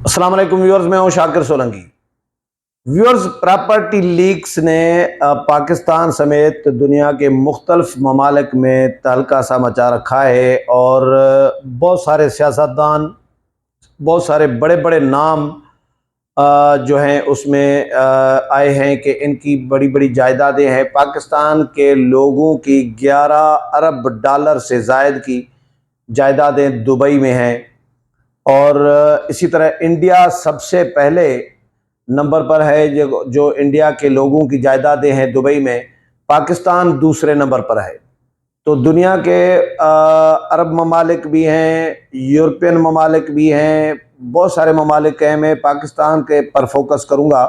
السلام علیکم ویورز، میں ہوں شاکر سولنگی۔ ویورز، پراپرٹی لیکس نے پاکستان سمیت دنیا کے مختلف ممالک میں تہلکہ سا مچا رکھا ہے، اور بہت سارے سیاستدان، بہت سارے بڑے بڑے نام جو ہیں اس میں آئے ہیں کہ ان کی بڑی بڑی جائیدادیں ہیں۔ پاکستان کے لوگوں کی 11 ارب ڈالر سے زائد کی جائیدادیں دبئی میں ہیں، اور اسی طرح انڈیا سب سے پہلے نمبر پر ہے، جو انڈیا کے لوگوں کی جائیدادیں ہیں دبئی میں۔ پاکستان دوسرے نمبر پر ہے۔ تو دنیا کے عرب ممالک بھی ہیں، یورپین ممالک بھی ہیں، بہت سارے ممالک ہیں۔ میں پاکستان کے پر فوکس کروں گا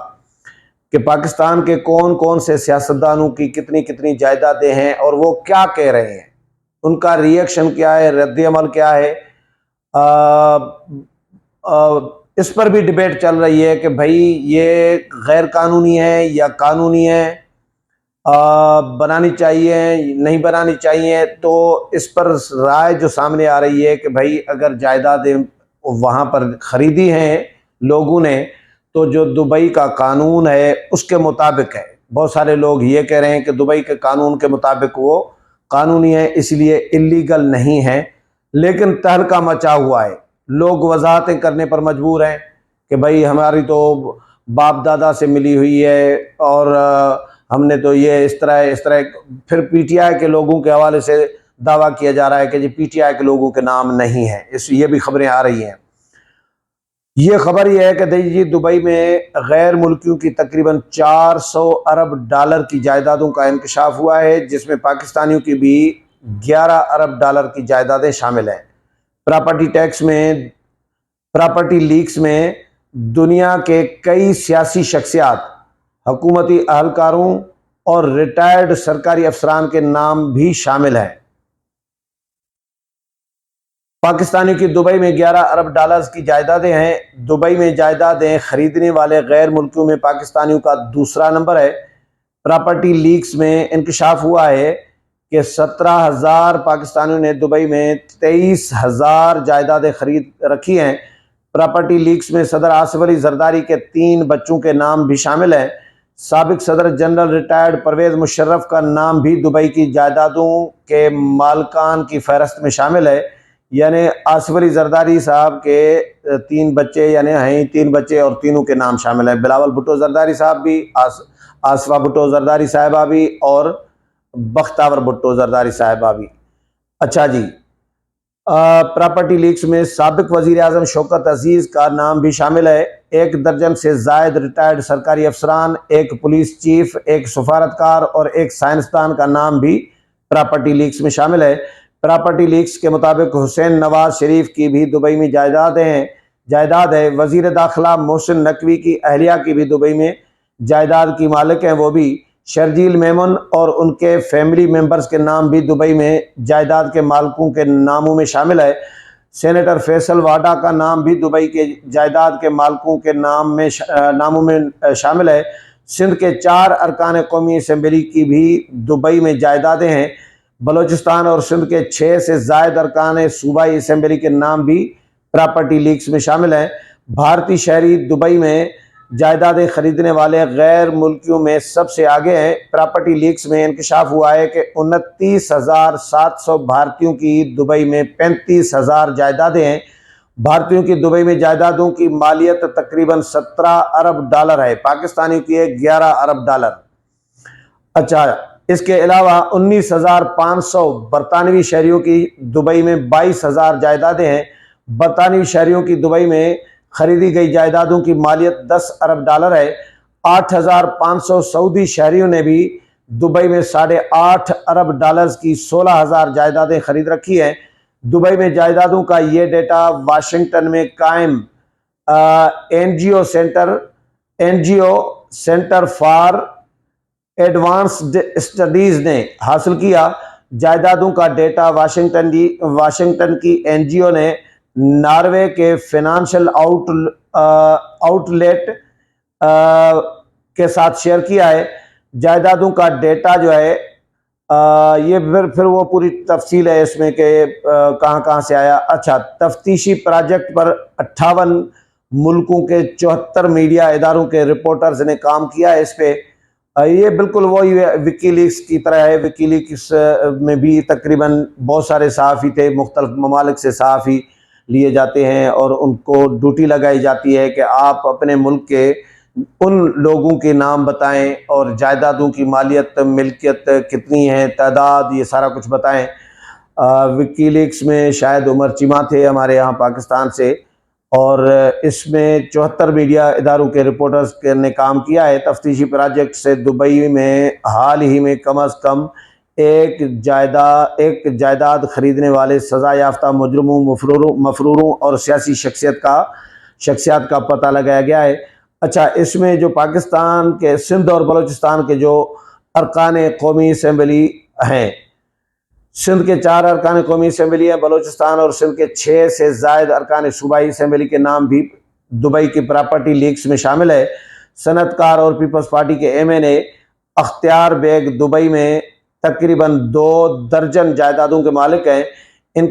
کہ پاکستان کے کون کون سے سیاستدانوں کی کتنی کتنی جائیدادیں ہیں، اور وہ کیا کہہ رہے ہیں، ان کا ریئیکشن کیا ہے، رد عمل کیا ہے۔ اس پر بھی ڈیبیٹ چل رہی ہے کہ بھائی یہ غیر قانونی ہے یا قانونی ہے، بنانی چاہیے نہیں بنانی چاہیے۔ تو اس پر رائے جو سامنے آ رہی ہے کہ بھائی اگر جائیدادیں وہاں پر خریدی ہیں لوگوں نے، تو جو دبئی کا قانون ہے اس کے مطابق ہے۔ بہت سارے لوگ یہ کہہ رہے ہیں کہ دبئی کے قانون کے مطابق وہ قانونی ہے، اس لیے اللیگل نہیں ہے، لیکن تہلکہ مچا ہوا ہے۔ لوگ وضاحتیں کرنے پر مجبور ہیں کہ بھائی ہماری تو باپ دادا سے ملی ہوئی ہے، اور ہم نے تو یہ اس طرح پھر پی ٹی آئی کے لوگوں کے حوالے سے دعویٰ کیا جا رہا ہے کہ جی پی ٹی آئی کے لوگوں کے نام نہیں ہیں۔ یہ بھی خبریں آ رہی ہیں۔ یہ خبر یہ ہے کہ جی دبئی میں غیر ملکیوں کی تقریباً 400 ارب ڈالر کی جائیدادوں کا انکشاف ہوا ہے، جس میں پاکستانیوں کی بھی 11 ارب ڈالر کی جائیدادیں شامل ہیں۔ پراپرٹی لیکس میں دنیا کے کئی سیاسی شخصیات، حکومتی اہلکاروں اور ریٹائرڈ سرکاری افسران کے نام بھی شامل ہیں۔ پاکستانیوں کی دبئی میں 11 ارب ڈالرز کی جائیدادیں ہیں۔ دبئی میں جائیدادیں خریدنے والے غیر ملکیوں میں پاکستانیوں کا دوسرا نمبر ہے۔ پراپرٹی لیکس میں انکشاف ہوا ہے کہ 17,000 پاکستانیوں نے دبئی میں 23,000 جائیدادیں خرید رکھی ہیں۔ پراپرٹی لیکس میں صدر آصف علی زرداری کے 3 بچوں کے نام بھی شامل ہیں۔ سابق صدر جنرل ریٹائرڈ پرویز مشرف کا نام بھی دبئی کی جائیدادوں کے مالکان کی فہرست میں شامل ہے۔ یعنی آصف علی زرداری صاحب کے 3 بچے، یعنی ہیں 3 بچے، اور تینوں کے نام شامل ہیں۔ بلاول بھٹو زرداری صاحب بھی، آصفہ بھٹو زرداری صاحبہ بھی، اور بختیور بھٹو زرداری صاحبہ بھی۔ اچھا جی، پراپرٹی لیکس میں سابق وزیر اعظم شوکت عزیز کا نام بھی شامل ہے۔ 1 درجن سے زائد ریٹائرڈ سرکاری افسران، 1 پولیس چیف، 1 سفارتکار اور 1 سائنسدان کا نام بھی پراپرٹی لیکس میں شامل ہے۔ پراپرٹی لیکس کے مطابق حسین نواز شریف کی بھی دبئی میں جائیداد ہے۔ وزیر داخلہ محسن نقوی کی اہلیہ کی بھی دبئی میں جائیداد کی مالک ہیں، وہ بھی۔ شرجیل میمن اور ان کے فیملی ممبرز کے نام بھی دبئی میں جائیداد کے مالکوں کے ناموں میں شامل ہے۔ سینیٹر فیصل واڈا کا نام بھی دبئی کے جائیداد کے مالکوں کے ناموں میں شامل ہے۔ سندھ کے 4 ارکان قومی اسمبلی کی بھی دبئی میں جائیدادیں ہیں۔ بلوچستان اور سندھ کے 6 سے زائد ارکان صوبائی اسمبلی کے نام بھی پراپرٹی لیکس میں شامل ہیں۔ بھارتی شہری دبئی میں جائیدادیں خریدنے والے غیر ملکیوں میں سب سے آگے ہیں۔ پراپرٹی لیکس میں انکشاف ہوا ہے کہ 29,700 بھارتیوں کی دبئی میں 35,000 جائیدادیں ہیں۔ بھارتیوں کی دبئی میں جائیدادوں کی مالیت تقریباً 17 ارب ڈالر ہے، پاکستانیوں کی 11 ارب ڈالر۔ اچھا، اس کے علاوہ 19,500 برطانوی شہریوں کی دبئی میں 22,000 جائیدادیں ہیں۔ برطانوی شہریوں کی دبئی میں خریدی گئی جائیدادوں کی مالیت 10 ارب ڈالر ہے۔ 8,500 سعودی شہریوں نے بھی دبئی میں 8.5 ارب ڈالرز کی 16,000 جائیدادیں خرید رکھی ہیں۔ دبئی میں جائیدادوں کا یہ ڈیٹا واشنگٹن میں قائم N G O centre for advanced studies نے حاصل کیا۔ جائیدادوں کا ڈیٹا واشنگٹن کی این جی او نے ناروے کے فائنانشل آؤٹ لیٹ کے ساتھ شیئر کیا ہے۔ جائیدادوں کا ڈیٹا جو ہے یہ پھر وہ پوری تفصیل ہے اس میں کہ کہاں کہاں سے آیا۔ اچھا، تفتیشی پروجیکٹ پر 58 ملکوں کے 74 میڈیا اداروں کے رپورٹرز نے کام کیا ہے اس پہ۔ یہ بالکل وہی وکی لیکس کی طرح ہے۔ وکی لیکس میں بھی تقریباً بہت سارے صحافی تھے، مختلف ممالک سے صحافی لیے جاتے ہیں اور ان کو ڈیوٹی لگائی جاتی ہے کہ آپ اپنے ملک کے ان لوگوں کے نام بتائیں اور جائیدادوں کی مالیت، ملکیت کتنی ہے، تعداد، یہ سارا کچھ بتائیں۔ وکی لیکس میں شاید عمر چیمہ تھے ہمارے یہاں پاکستان سے، اور اس میں 74 میڈیا اداروں کے رپورٹرز نے کام کیا ہے۔ تفتیشی پروجیکٹ سے دبئی میں حال ہی میں کم از کم ایک جائیداد خریدنے والے سزا یافتہ مجرموں، مفروروں اور سیاسی شخصیات کا پتہ لگایا گیا ہے۔ اچھا، اس میں جو پاکستان کے سندھ اور بلوچستان کے جو ارکان قومی اسمبلی ہیں، سندھ کے 4 ارکان قومی اسمبلی ہیں، بلوچستان اور سندھ کے 6 سے زائد ارکان صوبائی اسمبلی کے نام بھی دبئی کی پراپرٹی لیکس میں شامل ہے۔ صنعت کار اور پیپلز پارٹی کے MNA اختیار بیگ دبئی میں تقریباً 2 درجن جائیدادوں کے مالک ہیں۔ ان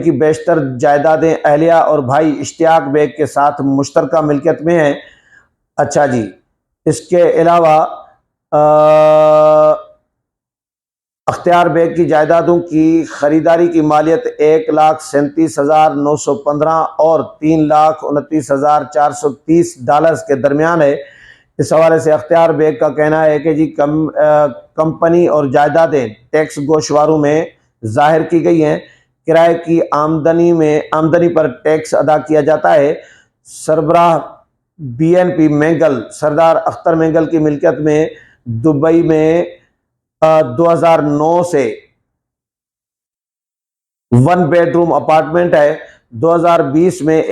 کی بیشتر جائیدادیں اہلیہ اور بھائی اشتیاق بیگ کے ساتھ مشترکہ ملکیت میں ہیں۔ اچھا جی، اس کے علاوہ اختیار بیگ کی جائیدادوں کی خریداری کی مالیت $1,37,915 اور $3,29,430 کے درمیان ہے۔ اس حوالے سے اختیار بیگ کا کہنا ہے کہ جی کمپنی اور جائیدادیں ٹیکس گوشواروں میں ظاہر کی گئی ہیں۔ کرائے کی آمدنی پر ٹیکس ادا کیا جاتا ہے۔ سربراہ BNP مینگل، سردار اختر مینگل کی ملکیت میں دبئی میں 2009 سے 1 بیڈ روم اپارٹمنٹ ہے۔ 2020 میں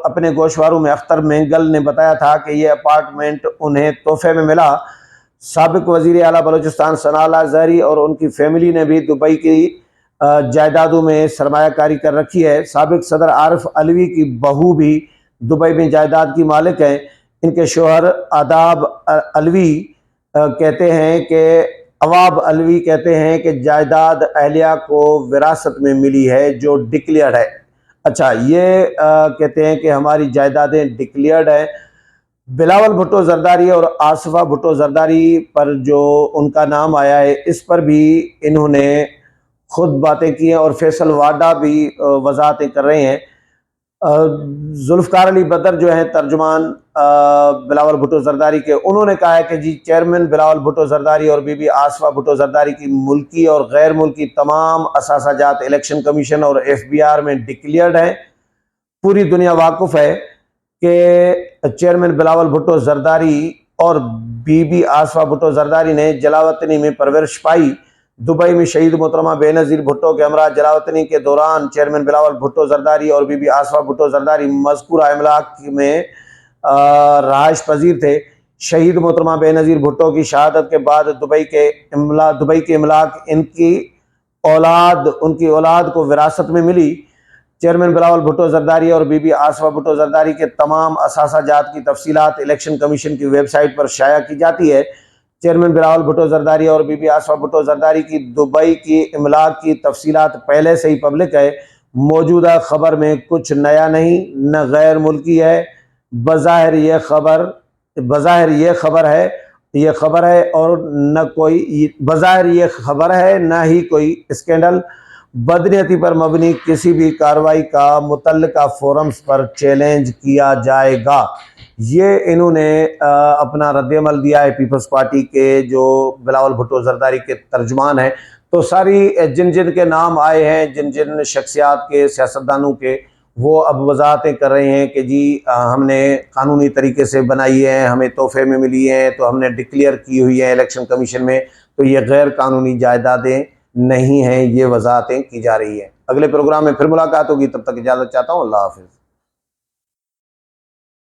اپنے گوشواروں میں اختر مینگل نے بتایا تھا کہ یہ اپارٹمنٹ انہیں تحفے میں ملا۔ سابق وزیر اعلیٰ بلوچستان ثناء اللہ زہری اور ان کی فیملی نے بھی دبئی کی جائیدادوں میں سرمایہ کاری کر رکھی ہے۔ سابق صدر عارف علوی کی بہو بھی دبئی میں جائیداد کی مالک ہیں۔ ان کے شوہر عواب علوی کہتے ہیں کہ جائیداد اہلیہ کو وراثت میں ملی ہے جو ڈکلیئرڈ ہے۔ اچھا، یہ کہتے ہیں کہ ہماری جائیدادیں ڈکلیئرڈ ہیں۔ بلاول بھٹو زرداری اور آصفہ بھٹو زرداری پر جو ان کا نام آیا ہے، اس پر بھی انہوں نے خود باتیں کی ہیں اور فیصل واڈا بھی وضاحتیں کر رہے ہیں۔ ذوالفقار علی بدر جو ہیں ترجمان بلاول بھٹو زرداری کے، انہوں نے کہا ہے کہ جی چیئرمین بلاول بھٹو زرداری اور بی بی آصفہ بھٹو زرداری کی ملکی اور غیر ملکی تمام اثاثہ جات الیکشن کمیشن اور FBR میں ڈکلیئرڈ ہیں۔ پوری دنیا واقف ہے کہ چیئرمین بلاول بھٹو زرداری اور بی بی آصفہ بھٹو زرداری نے جلاوطنی میں پرورش پائی۔ دبئی میں شہید محترمہ بے نظیر بھٹو کے ہمراہ جلاوطنی کے دوران چیئرمین بلاول بھٹو زرداری اور بی بی آصفہ بھٹو زرداری مذکورہ املاک میں رہائش پذیر تھے۔ شہید محترمہ بے نظیر بھٹو کی شہادت کے بعد دبئی کے املاک ان کی اولاد کو وراثت میں ملی۔ چیئرمین بلاول بھٹو زرداری اور بی بی آصفہ بھٹو زرداری کے تمام اثاثہ جات کی تفصیلات الیکشن کمیشن کی ویب سائٹ پر شائع کی جاتی ہے۔ چیئرمین بلاول بھٹو زرداری اور بی بی آصفہ بھٹو زرداری کی دبئی کی املاک کی تفصیلات پہلے سے ہی پبلک ہے۔ موجودہ خبر میں کچھ نیا نہیں، نہ غیر ملکی ہے۔ بظاہر یہ خبر ہے اور نہ ہی کوئی اسکینڈل۔ بدنیتی پر مبنی کسی بھی کارروائی کا متعلقہ فورمز پر چیلنج کیا جائے گا۔ یہ انہوں نے اپنا رد عمل دیا ہے پیپلز پارٹی کے جو بلاول بھٹو زرداری کے ترجمان ہیں۔ تو ساری جن کے نام آئے ہیں، جن شخصیات کے، سیاستدانوں کے، وہ اب وضاحتیں کر رہے ہیں کہ جی ہم نے قانونی طریقے سے بنائی ہے، ہمیں تحفے میں ملی ہیں، تو ہم نے ڈکلیئر کی ہوئی ہیں الیکشن کمیشن میں، تو یہ غیر قانونی جائیدادیں نہیں ہیں، یہ وضاحتیں کی جا رہی ہیں۔ اگلے پروگرام میں پھر ملاقات ہوگی، تب تک اجازت چاہتا ہوں، اللہ حافظ۔